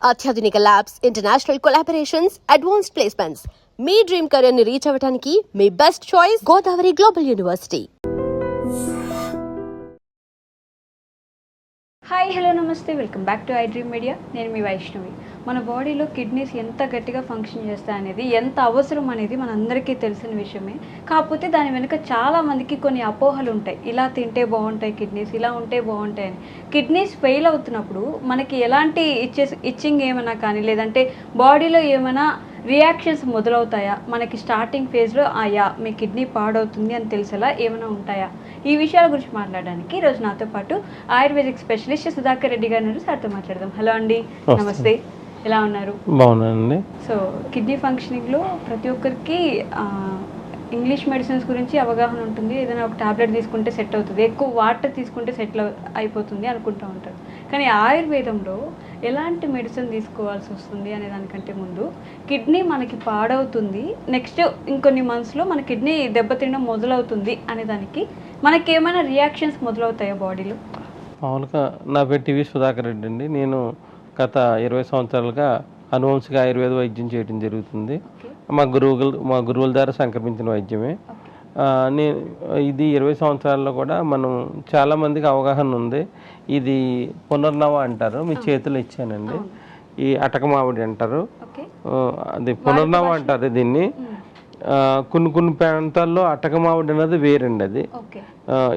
అత్యాధునిక labs, international collaborations, advanced placements. మీ dream career ని రీచ్ అవ్వడానికి మీ best choice Godavari global university. Hi, hello, namaste, welcome back to I dream media. నేను మీ వైష్ణవి. మన బాడీలో కిడ్నీస్ ఎంత గట్టిగా ఫంక్షన్ చేస్తాయి అనేది, ఎంత అవసరం అనేది మనందరికీ తెలిసిన విషయమే. కాకపోతే దాని వెనుక చాలామందికి కొన్ని అపోహలు ఉంటాయి. ఇలా తింటే బాగుంటాయి కిడ్నీస్, ఇలా ఉంటే బాగుంటాయి అని. కిడ్నీస్ ఫెయిల్ అవుతున్నప్పుడు మనకి ఎలాంటి ఇచ్చింగ్ ఏమైనా కానీ, లేదంటే బాడీలో ఏమైనా రియాక్షన్స్ మొదలవుతాయా? మనకి స్టార్టింగ్ ఫేజ్లో మీ కిడ్నీ పాడవుతుంది అని తెలిసేలా ఏమైనా ఉంటాయా? ఈ విషయాల గురించి మాట్లాడడానికి ఈరోజు నాతో పాటు ఆయుర్వేదిక్ స్పెషలిస్ట్ సుధాకర్ రెడ్డి గారు ఉన్నారు. సార్తో మాట్లాడదాం. హలో అండి, నమస్తే, ఎలా ఉన్నారు? బాగున్నానండి. సో కిడ్నీ ఫంక్షనింగ్లో ప్రతి ఒక్కరికి ఇంగ్లీష్ మెడిసిన్స్ గురించి అవగాహన ఉంటుంది. ఏదైనా ఒక టాబ్లెట్ తీసుకుంటే సెట్ అవుతుంది, ఎక్కువ వాటర్ తీసుకుంటే సెటిల్ అయిపోతుంది అనుకుంటూ ఉంటారు. కానీ ఆయుర్వేదంలో ఎలాంటి మెడిసిన్ తీసుకోవాల్సి వస్తుంది అనే దానికంటే ముందు కిడ్నీ మనకి పాడవుతుంది, నెక్స్ట్ ఇంకొన్ని మంత్స్లో మన కిడ్నీ దెబ్బతినడం మొదలవుతుంది అనే దానికి మనకి ఏమైనా రియాక్షన్స్ మొదలవుతాయా బాడీలో? మామూలుగా నా పేరు టీవీ సుధాకర్ రెడ్డి అండి. నేను గత 20 సంవత్సరాలుగా అనువంశిక ఆయుర్వేద వైద్యం చేయడం జరుగుతుంది. మా గురువుల ద్వారా సంక్రమించిన వైద్యమే. నేను ఇది 20 సంవత్సరాల్లో కూడా మనం చాలామందికి అవగాహన ఉంది. ఇది పునర్నవ అంటారు, మీ చేతిలో ఇచ్చానండి. ఈ అటక మామిడి అంటారు, అది పునర్నవ అంటారు దీన్ని. కొన్ని ప్రాంతాల్లో అటక మామిడి అనేది వేరండి. అది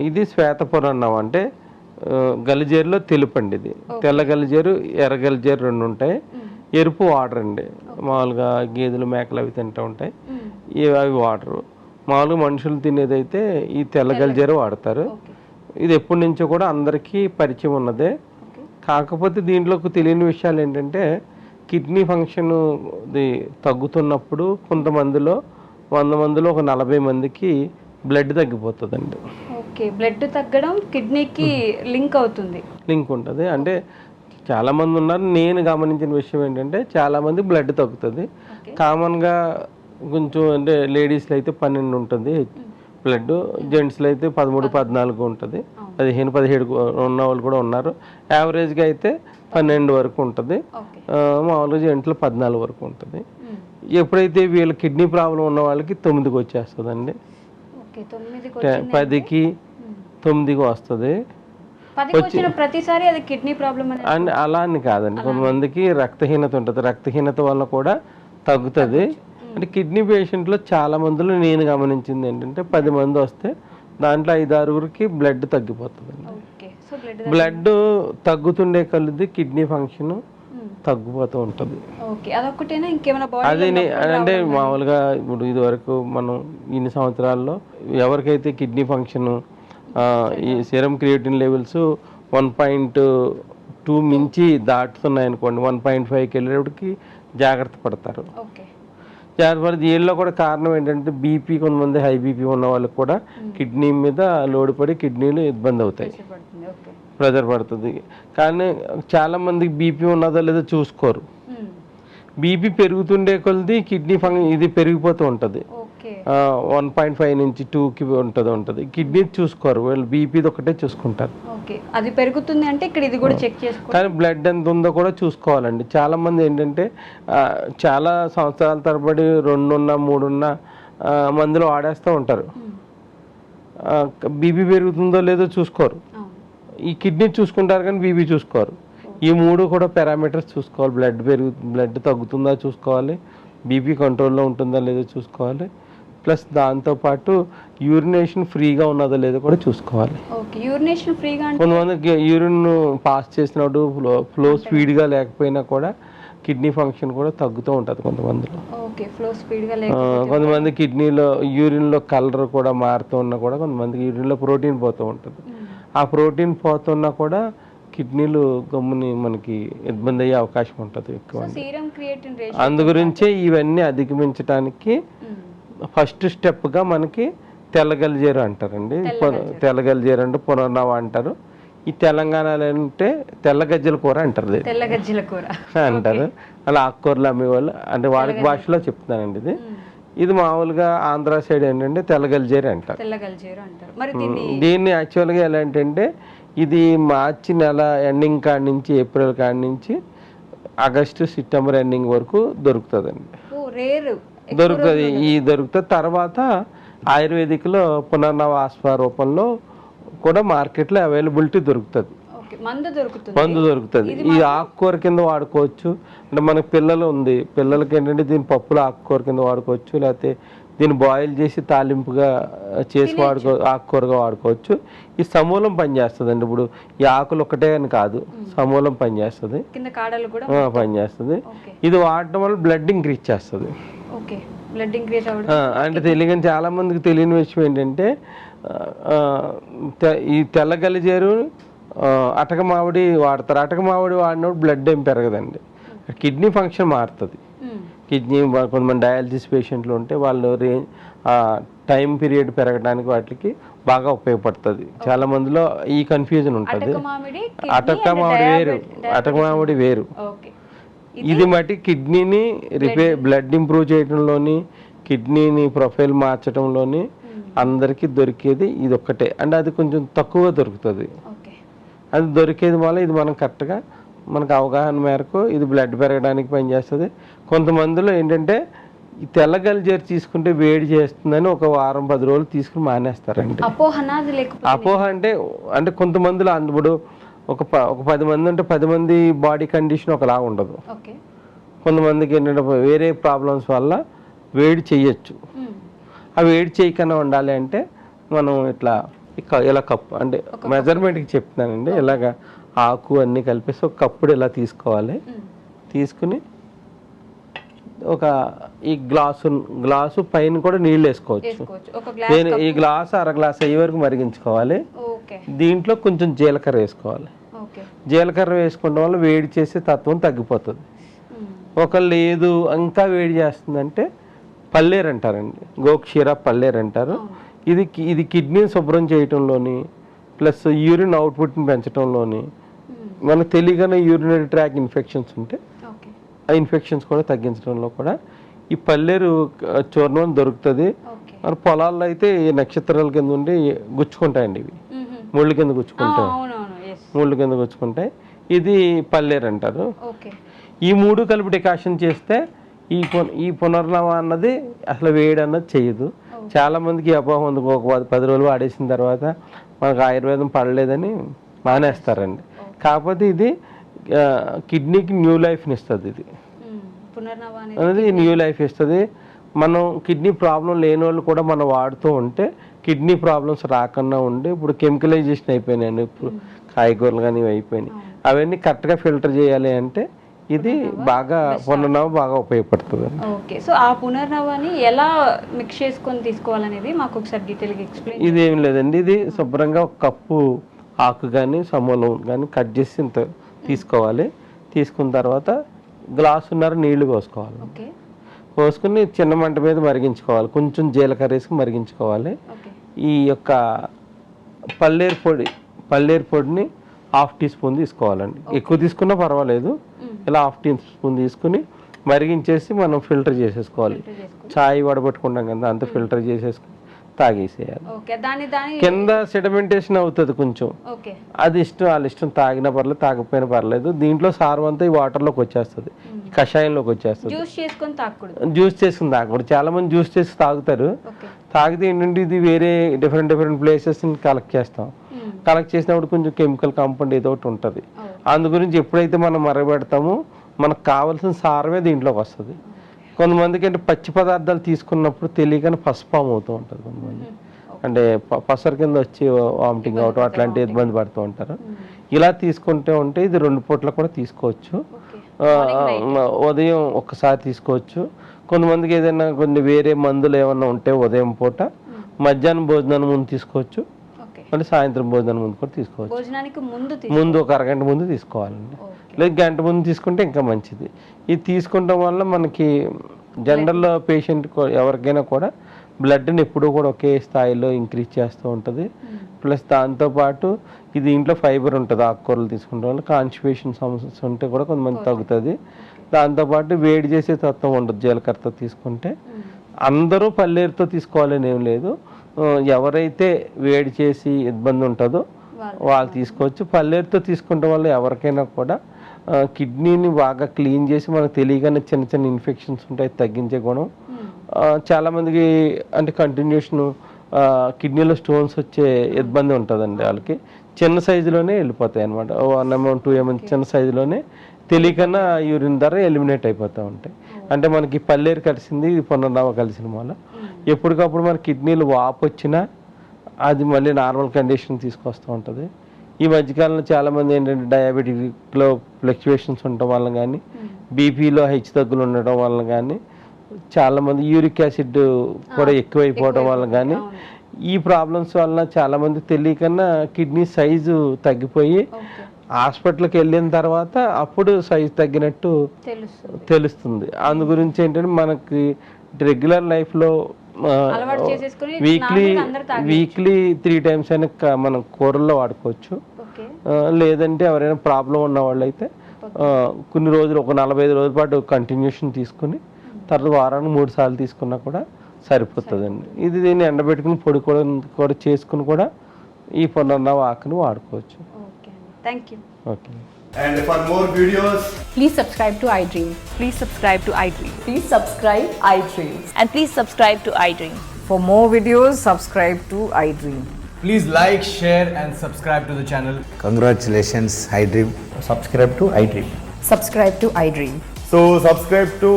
ఇది శ్వేత పునర్నవ అంటే గలిజేరులో తెలుపండి. ఇది తెల్ల గలిజేరు, ఎర్ర గలిజేరు రెండు ఉంటాయి. ఎరుపు వాటర్ అండి. మామూలుగా గేదెలు, మేకలు అవి తింటూ ఉంటాయి, అవి వాటరు. మామూలుగా మనుషులు తినేదైతే ఈ తెల్ల గలిజేరు వాడతారు. ఇది ఎప్పటి నుంచో కూడా అందరికీ పరిచయం ఉన్నదే. కాకపోతే దీంట్లోకి తెలియని విషయాలు ఏంటంటే, కిడ్నీ ఫంక్షన్ తగ్గుతున్నప్పుడు కొంతమందిలో 100 మందిలో ఒక 40 మందికి బ్లడ్ తగ్గిపోతుందండి. బ్లడ్ తగ్గడం కిడ్నీకి లింక్ అవుతుంది, లింక్ ఉంటుంది. అంటే చాలామంది ఉన్నారు. నేను గమనించిన విషయం ఏంటంటే, చాలామంది బ్లడ్ తగ్గుతుంది. కామన్గా కొంచెం అంటే లేడీస్లో అయితే 12 ఉంటుంది బ్లడ్, జెంట్స్లో అయితే 13, 14 ఉంటుంది, 15, 17 ఉన్న వాళ్ళు కూడా ఉన్నారు. యావరేజ్గా అయితే 12 వరకు ఉంటుంది. మామూలుగా జెంట్లో 14 వరకు ఉంటుంది. ఎప్పుడైతే వీళ్ళ కిడ్నీ ప్రాబ్లం ఉన్న వాళ్ళకి 9కి వచ్చేస్తుందండి, 10కి 9కి వస్తుంది. ప్రతిసారి అది కిడ్నీ ప్రాబ్లం అని అలా అని కాదండి. కొంతమందికి రక్తహీనత ఉంటుంది, రక్తహీనత వల్ల కూడా తగ్గుతుంది. అంటే కిడ్నీ పేషెంట్లో చాలా మందిలో నేను గమనించింది ఏంటంటే, 10 మంది వస్తే దాంట్లో 5-6కి బ్లడ్ తగ్గిపోతుందండి. బ్లడ్ తగ్గుతుండే కొలది కిడ్నీ ఫంక్షన్ తగ్గిపోతూ ఉంటుంది. అది అంటే మామూలుగా ఇప్పుడు ఇది వరకు మనం ఇన్ని సంవత్సరాల్లో ఎవరికైతే కిడ్నీ ఫంక్షన్ ఈ సెరం క్రియేటిన్ లెవెల్స్ 1.2 మించి దాటుతున్నాయి అనుకోండి, 1.5కి వెళ్ళేటప్పటికి జాగ్రత్త పడతారు. వీళ్ళలో కూడా కారణం ఏంటంటే, బీపీ, కొంతమంది హై బీపీ ఉన్న వాళ్ళకి కూడా కిడ్నీ మీద లోడ్ పడి కిడ్నీలు ఇబ్బంది అవుతాయి, ప్రెజర్ పడుతుంది. కానీ చాలామందికి బీపీ ఉన్నదో లేదో చూసుకోరు. బీపీ పెరుగుతుండే కొలది కిడ్నీ ఇది పెరిగిపోతూ ఉంటుంది. 1.5 నుంచి 2కి ఉంటుంది. కిడ్నీ చూసుకోరు, వీళ్ళు బీపీ ఒకటే చూసుకుంటారు. అది పెరుగుతుంది అంటే ఇక్కడ ఇది కూడా చెక్ చేసుకోవాలి. కానీ బ్లడ్ ఎంత ఉందో కూడా చూసుకోవాలండి. చాలా మంది ఏంటంటే చాలా సంవత్సరాల తరబడి 2 ఉన్న 3 ఉన్న మందులు వాడేస్తూ ఉంటారు. బీపీ పెరుగుతుందో లేదో చూసుకోరు. ఈ కిడ్నీ చూసుకుంటారు కానీ బీపీ చూసుకోరు. ఈ 3 కూడా పారామీటర్స్ చూసుకోవాలి. బ్లడ్ తగ్గుతుందా చూసుకోవాలి, బీపీ కంట్రోల్లో ఉంటుందా లేదో చూసుకోవాలి, ప్లస్ దాంతోపాటు యూరినేషన్ ఫ్రీగా ఉన్నదో లేదో కూడా చూసుకోవాలి. కొంతమందికి యూరిన్ పాస్ చేసినప్పుడు ఫ్లో స్పీడ్గా లేకపోయినా కూడా కిడ్నీ ఫంక్షన్ కూడా తగ్గుతూ ఉంటుంది కొంతమందిలో. కొంతమంది కిడ్నీలో యూరిన్లో కలర్ కూడా మారుతూ ఉన్నా కూడా, కొంతమందికి యూరిన్లో ప్రోటీన్ పోతూ ఉంటుంది. ఆ ప్రోటీన్ పోతున్నా కూడా కిడ్నీలు గమ్ముని మనకి ఇబ్బంది అయ్యే అవకాశం ఉంటుంది ఎక్కువ. అందు గురించే ఇవన్నీ అధిగమించడానికి ఫస్ట్ స్టెప్గా మనకి తెల్లగలిజేరు అంటారండి. తెల్లగలిజేరు అంటే పునర్నవ అంటారు. ఈ తెలంగాణలో అంటే తెల్లగజ్జల కూర అంటారు, అంటారు. అలా ఆకుకూరలు అమ్మేవాళ్ళు అంటే వాళ్ళకి భాషలో చెప్తున్నానండి. ఇది మామూలుగా ఆంధ్ర సైడ్ ఏంటంటే తెల్లగలిజేరు అంటారు. దీన్ని యాక్చువల్గా ఎలా అంటే, ఇది మార్చి నెల ఎండింగ్ కాడి నుంచి ఏప్రిల్ కాడి నుంచి ఆగస్టు సెప్టెంబర్ ఎండింగ్ వరకు దొరుకుతుందండి. రేరు దొరుకుతుంది. తర్వాత ఆయుర్వేదిక్లో పునర్నవ ఆస్పా రూపంలో కూడా మార్కెట్లో అవైలబిలిటీ దొరుకుతుంది. మందు దొరుకుతుంది. ఈ ఆకుకూర కింద వాడుకోవచ్చు. అంటే మనకు పిల్లలు ఉంది, పిల్లలకి ఏంటంటే దీని పప్పులు ఆకుకూర కింద వాడుకోవచ్చు, లేకపోతే దీన్ని బాయిల్ చేసి తాలింపుగా చేసి ఆకుకూరగా వాడుకోవచ్చు. ఈ సమూలం పనిచేస్తుంది అండి. ఇప్పుడు ఈ ఆకులు ఒకటే అని కాదు, సమూలం పనిచేస్తుంది, పనిచేస్తుంది. ఇది వాడటం వల్ల బ్లడ్ ఇంక్రీజ్ చేస్తుంది. అంటే తెలియని చాలా మందికి తెలియని విషయం ఏంటంటే ఈ తెల్ల గలిజేరు అటక మామిడి వాడతారు. అటక మామిడి వాడినప్పుడు బ్లడ్ ఏం పెరగదండి, కిడ్నీ ఫంక్షన్ మారుతుంది. కిడ్నీ కొంతమంది డయాలసిస్ పేషెంట్లు ఉంటే వాళ్ళు టైం పీరియడ్ పెరగడానికి వాటికి బాగా ఉపయోగపడుతుంది. చాలా మందిలో ఈ కన్ఫ్యూజన్ ఉంటుంది. అటక మామిడి వేరు. ఇది మట్టి కిడ్నీని బ్లడ్ ఇంప్రూవ్ చేయడంలోని, కిడ్నీని ప్రొఫైల్ మార్చడంలోని అందరికీ దొరికేది ఇది ఒక్కటే. అంటే అది కొంచెం తక్కువగా దొరుకుతుంది. అది దొరికేది వల్ల ఇది మనం కరెక్ట్గా మనకు అవగాహన మేరకు ఇది బ్లడ్ పెరగడానికి పనిచేస్తుంది. కొంతమందిలో ఏంటంటే ఈ తెల్ల గలిజేరు తీసుకుంటే వేడి చేస్తుందని ఒక వారం 10 రోజులు తీసుకుని మానేస్తారండి. అపోహ అంటే కొంతమందిలో ఇప్పుడు ఒక 10 మంది ఉంటే 10 మంది బాడీ కండిషన్ ఒకలా ఉండదు. కొంతమందికి ఏంటంటే వేరే ప్రాబ్లమ్స్ వల్ల వేడి చెయ్యొచ్చు. ఆ వేడి చేయకుండా ఉండాలి అంటే మనం ఇలా కప్పు అంటే మెజర్మెంట్కి చెప్తున్నానండి. ఇలాగ ఆకు అన్నీ కలిపేసి ఒక కప్పుడు ఇలా తీసుకోవాలి. తీసుకుని ఈ గ్లాసు పైన కూడా నీళ్ళు వేసుకోవచ్చు. నేను ఈ గ్లాసు అర గ్లాస్ అయ్యే వరకు మరిగించుకోవాలి. దీంట్లో కొంచెం జీలకర్ర వేసుకోవాలి. జీలకర్ర వేసుకోవడం వల్ల వేడి చేసే తత్వం తగ్గిపోతుంది. లేదు ఇంకా వేడి చేస్తుందంటే పల్లేరు అంటారండి, గోక్షీర పల్లేరు అంటారు. ఇది కిడ్నీని శుభ్రం చేయటంలోని ప్లస్ యూరిన్ అవుట్పుట్ని పెంచడంలోని మనకు తెలియగానే యూరినరీ ట్రాక్ ఇన్ఫెక్షన్స్ ఉంటే ఆ ఇన్ఫెక్షన్స్ కూడా తగ్గించడంలో కూడా ఈ పల్లేరు చూర్ణం దొరుకుతుంది. మన పొలాల్లో అయితే ఈ నక్షత్రాల కింద ఉండి గుచ్చుకుంటాయండి, ఇవి ముళ్ళు కింద గుచ్చుకుంటాయి. ఇది పల్లేరు అంటారు. ఈ 3 కలిపి డికాషన్ చేస్తే ఈ పునర్నవ అన్నది అసలు వేడి అన్నది చేయదు. చాలా మందికి అపోహ ఉంది, ఒక 10 రోజులు వాడేసిన తర్వాత మనకు ఆయుర్వేదం పడలేదని మానేస్తారండి. కాకపోతే ఇది కిడ్నీకి న్యూ లైఫ్ని ఇస్తుంది. ఇది అనేది న్యూ లైఫ్ ఇస్తుంది. మనం కిడ్నీ ప్రాబ్లం లేని వాళ్ళు కూడా మనం వాడుతూ ఉంటే కిడ్నీ ప్రాబ్లమ్స్ రాకుండా ఉండి, ఇప్పుడు కెమికలైజేషన్ అయిపోయినాయండి, ఇప్పుడు కాయగూరలు కానీ ఇవి అయిపోయినాయి. అవన్నీ కరెక్ట్గా ఫిల్టర్ చేయాలి అంటే ఇది పునర్నవ బాగా ఉపయోగపడుతుంది. ఓకే, సో ఆ పునర్నవాన్ని ఎలా మిక్స్ చేసుకొని తీసుకోవాలనేది మాకు ఒకసారి డీటెయిల్గా ఎక్స్ప్లెయిన్. ఇది ఏం లేదండి, ఇది శుభ్రంగా ఒక కప్పు ఆకు కానీ సమూలం కానీ కట్ చేసి ఇంత తీసుకోవాలి. తీసుకున్న తర్వాత గ్లాసున్నర నీళ్లు పోసుకోవాలి. పోసుకుని చిన్న మంట మీద మరిగించుకోవాలి. కొంచెం జీలకర్ర వేసి మరిగించుకోవాలి. ఈ యొక్క పల్లేరు పొడిని 1/2 టీ స్పూన్ తీసుకోవాలండి. ఎక్కువ తీసుకున్నా పర్వాలేదు. ఇలా 1/2 టీ స్పూన్ తీసుకుని మరిగించేసి మనం ఫిల్టర్ చేసేసుకోవాలి. చాయ్ వడబట్టుకుంటాం కదా, అంత ఫిల్టర్ చేసేసుకుని తాగేసేయాలి. కింద సెడిమెంటేషన్ అవుతుంది కొంచెం, అది వాళ్ళ ఇష్టం, తాగినా పర్లేదు తాగకపోయినా పర్లేదు. దీంట్లో సారం అంతా ఈ వాటర్లోకి వచ్చేస్తుంది, కషాయంలోకి వచ్చేస్తుంది. జ్యూస్ చేసుకుని తాగకూడదు. చాలా మంది జ్యూస్ చేసి తాగుతారు. తాగితే ఏంటంటే ఇది వేరే డిఫరెంట్ ప్లేసెస్ కలెక్ట్ చేస్తాం. కలెక్ట్ చేసినప్పుడు కొంచెం కెమికల్ కాంపౌండ్ ఏదో ఒకటి ఉంటుంది. అందు గురించి ఎప్పుడైతే మనం మరగబెడతామో మనకు కావాల్సిన సారమే దీంట్లోకి వస్తుంది. కొంతమందికి అంటే పచ్చి పదార్థాలు తీసుకున్నప్పుడు తెలియగానే పసుపాము అవుతూ ఉంటుంది. కొంతమంది అంటే పసరు కింద వచ్చి వామిటింగ్ అవటం అట్లాంటి ఇబ్బంది పడుతూ ఉంటారు. ఇలా తీసుకుంటే ఉంటే ఇది 2 పూట్ల కూడా తీసుకోవచ్చు. ఉదయం ఒక్కసారి తీసుకోవచ్చు. కొంతమందికి ఏదైనా కొన్ని వేరే మందులు ఏమన్నా ఉంటే ఉదయం పూట, మధ్యాహ్నం భోజనానికి ముందు తీసుకోవచ్చు, మళ్ళీ సాయంత్రం భోజనం ముందు కూడా తీసుకోవచ్చు. ముందు ఒక అరగంట ముందు తీసుకోవాలండి, లేదు గంట ముందు తీసుకుంటే ఇంకా మంచిది. ఇది తీసుకుంటాం వల్ల మనకి జనరల్ పేషెంట్ ఎవరికైనా కూడా బ్లడ్ని ఎప్పుడూ కూడా ఒకే స్థాయిలో ఇంక్రీజ్ చేస్తూ ఉంటుంది. ప్లస్ దాంతోపాటు ఇది ఇంట్లో ఫైబర్ ఉంటుంది. ఆకుకూరలు తీసుకుంటాం వల్ల కాన్స్టిపేషన్ సమస్యలు ఉంటే కూడా కొంతమంది తగ్గుతుంది. దాంతోపాటు వేడి చేసే తత్వం ఉండదు జీలకర్రతో తీసుకుంటే. అందరూ పల్లేరుతో తీసుకోవాలని ఏం లేదు, ఎవరైతే వేడి చేసి ఇబ్బంది ఉంటుందో వాళ్ళు తీసుకోవచ్చు. పల్లేరుతో తీసుకుంటే వల్ల ఎవరికైనా కూడా కిడ్నీని బాగా క్లీన్ చేసి మనకు తెలియగానే చిన్న చిన్న ఇన్ఫెక్షన్స్ ఉంటాయి తగ్గించే గుణం. చాలామందికి అంటే కంటిన్యూషన్ కిడ్నీలో స్టోన్స్ వచ్చే ఇబ్బంది ఉంటుందండి. వాళ్ళకి చిన్న సైజులోనే వెళ్ళిపోతాయి అనమాట. 1 mm 2 mm చిన్న సైజులోనే తెలియకన్నా యూరిన్ ద్వారా ఎలిమినేట్ అయిపోతూ ఉంటాయి. అంటే మనకి పల్లేరు కలిసింది, ఇది పునర్నవ కలిసిన మూల. ఎప్పటికప్పుడు మన కిడ్నీలు వాపు వచ్చినా అది మళ్ళీ నార్మల్ కండిషన్ తీసుకొస్తూ ఉంటుంది. ఈ మధ్యకాలంలో చాలామంది ఏంటంటే డయాబెటిక్లో ఫ్లక్చువేషన్స్ ఉండటం వల్ల కానీ, బీపీలో హెచ్చు తగ్గులు ఉండటం వల్ల కానీ, చాలామంది యూరిక్ యాసిడ్ కూడా ఎక్కువైపోవడం వల్ల కానీ, ఈ ప్రాబ్లమ్స్ వల్ల చాలామంది తెలియకన్నా కిడ్నీ సైజు తగ్గిపోయి హాస్పిటల్కి వెళ్ళిన తర్వాత అప్పుడు సైజు తగ్గినట్టు తెలుస్తుంది. అందు గురించి ఏంటంటే మనకి రెగ్యులర్ లైఫ్లో వీక్లీ 3 times అయినా మనం కూరల్లో వాడుకోవచ్చు. లేదంటే ఎవరైనా ప్రాబ్లం ఉన్న వాళ్ళు అయితే కొన్ని రోజులు ఒక 45 రోజుల పాటు కంటిన్యూషన్ తీసుకుని తర్వాత వారానికి 3 సార్లు తీసుకున్నా కూడా సరిపోతుందండి. ఇది దీన్ని ఎండబెట్టుకుని పొడి కూడా చేసుకుని కూడా ఈ పునర్నవ ఆకుని వాడుకోవచ్చు. Okay. And for more videos, Please subscribe to iDream. Please subscribe to iDream. Please subscribe iDream. And please subscribe to iDream. For more videos, subscribe to iDream. please like, share and subscribe to the channel. Congratulations, iDream. subscribe to iDream. Subscribe to iDream. So subscribe to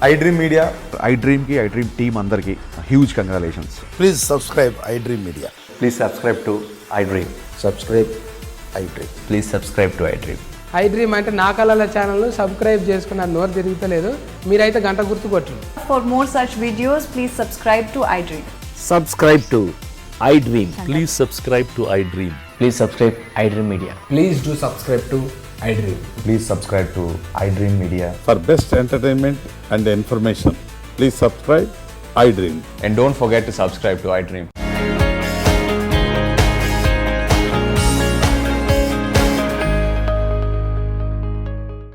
iDream Media. iDream team andarki huge congratulations. Please subscribe iDream Media. Please subscribe to iDream. Subscribe iDream. Please subscribe to iDream. iDream అంటే నా కళల ఛానల్ను subscribe చేసుకున్న నోరు తిరుగుతలేదు, మీరైతే గంట గుర్తు కొట్టండి. For more such videos, please subscribe to iDream. Subscribe to iDream. Please subscribe to iDream. Please subscribe iDream Media. Please do subscribe to iDream. Please subscribe to iDream Media. For best entertainment and information, please subscribe iDream. And don't forget to subscribe to iDream.